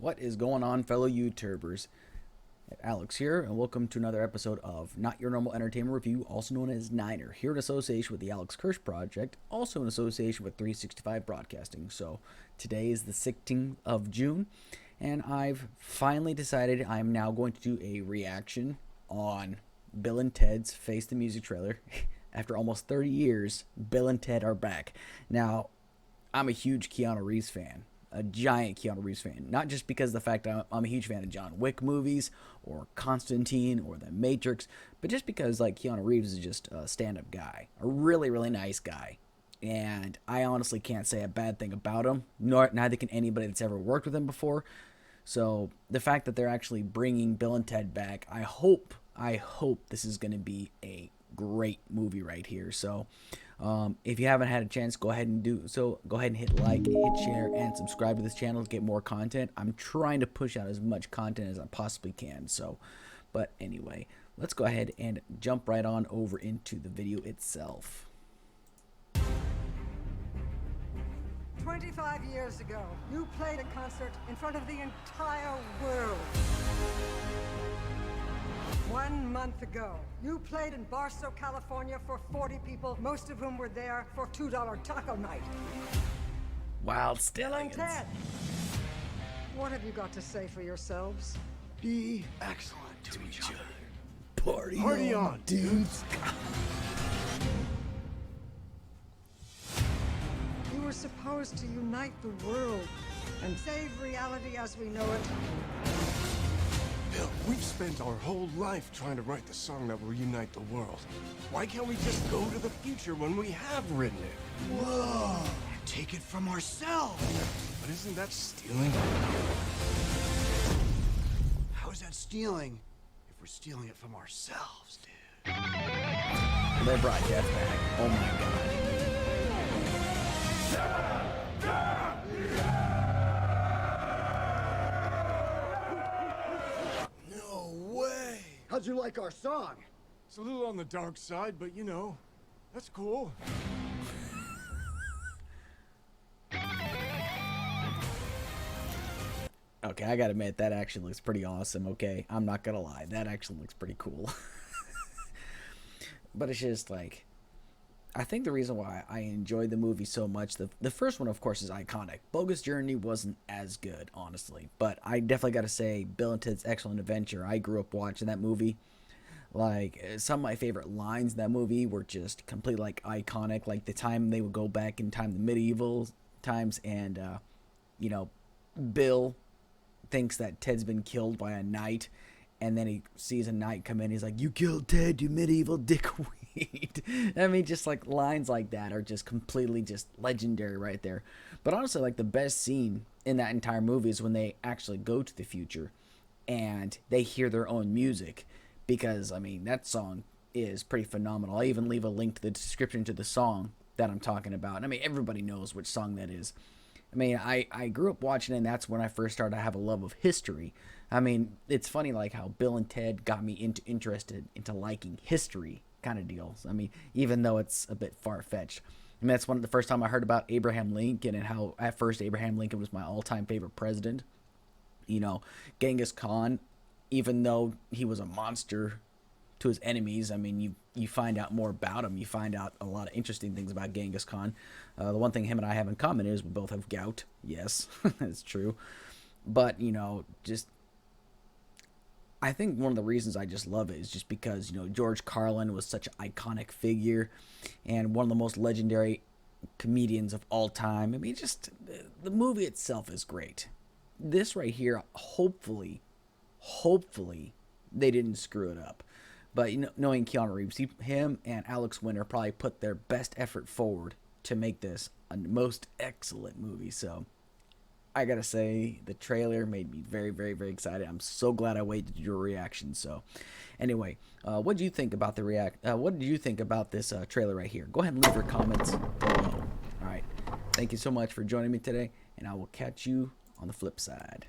What is going on, fellow YouTubers? Alex here, and welcome to another episode of Not Your Normal Entertainment Review, also known as N.Y.N.E.R, here in association with the Alex Kirsch Project, also in association with 365 Broadcasting. So today is the 16th of June, and I've finally decided I'm now going to do a reaction on Bill and Ted's Face the Music trailer. After almost 30 years, Bill and Ted are back. Now, I'm a huge Keanu Reeves fan. A giant Keanu Reeves fan. Not just because of the fact I'm a huge fan of John Wick movies or Constantine or The Matrix, but just because like Keanu Reeves is just a stand-up guy, a really, really nice guy. And I honestly can't say a bad thing about him, neither can anybody that's ever worked with him before. So the fact that they're actually bringing Bill and Ted back, I hope this is going to be a great movie right here. So if you haven't had a chance, go ahead and do so. Go ahead and hit like, hit share, and subscribe to this channel to get more content. I'm trying to push out as much content as I possibly can. So, but anyway, let's go ahead and jump right on over into the video itself. 25 years ago, you played a concert in front of the entire world. 1 month ago, you played in Barstow, California for 40 people, most of whom were there for $2 taco night. Wild Bill and Stallions. Ted, what have you got to say for yourselves? Be excellent to each other. Party on, dudes. You were supposed to unite the world and save reality as we know it. Bill, we've spent our whole life trying to write the song that will unite the world. Why can't we just go to the future when we have written it? Whoa! Take it from ourselves! But isn't that stealing? How is that stealing if we're stealing it from ourselves, dude? They brought Jeff back. Oh my god. No way! How'd you like our song? It's a little on the dark side, but you know, that's cool. Okay, I gotta admit, that actually looks pretty awesome, okay? I'm not gonna lie, that actually looks pretty cool. But it's just like, I think the reason why I enjoyed the movie so much, the first one, of course, is iconic. Bogus Journey wasn't as good, honestly. But I definitely gotta say, Bill and Ted's Excellent Adventure, I grew up watching that movie. Like, some of my favorite lines in that movie were just completely, like, iconic. Like, the time they would go back in time, the medieval times, and, you know, Bill thinks that Ted's been killed by a knight, and then he sees a knight come in. He's like, "You killed Ted, you medieval dickweed." I mean, just like lines like that are just completely just legendary right there. But honestly, like the best scene in that entire movie is when they actually go to the future and they hear their own music, because I mean that song is pretty phenomenal. I even leave a link to the description to the song that I'm talking about. I mean, everybody knows which song that is. I mean, I grew up watching it, and that's when I first started to have a love of history. I mean, it's funny like how Bill and Ted got me interested into liking history kind of deals. I mean, even though it's a bit far-fetched. I mean, that's one of the first time I heard about Abraham Lincoln, and how at first Abraham Lincoln was my all-time favorite president. You know, Genghis Khan, even though he was a monster to his enemies, I mean, you find out more about him. You find out a lot of interesting things about Genghis Khan. The one thing him and I have in common is we both have gout. Yes, that's true. But, you know, just I think one of the reasons I just love it is just because, you know, George Carlin was such an iconic figure and one of the most legendary comedians of all time. I mean, just the movie itself is great. This right here, hopefully they didn't screw it up. But, you know, knowing Keanu Reeves, him and Alex N.Y.N.E.R probably put their best effort forward to make this a most excellent movie. So I gotta say, the trailer made me very, very, very excited. I'm so glad I waited to do a reaction. So anyway, what did you think about the what did you think about this trailer right here? Go ahead and leave your comments below. All right, thank you so much for joining me today, and I will catch you on the flip side.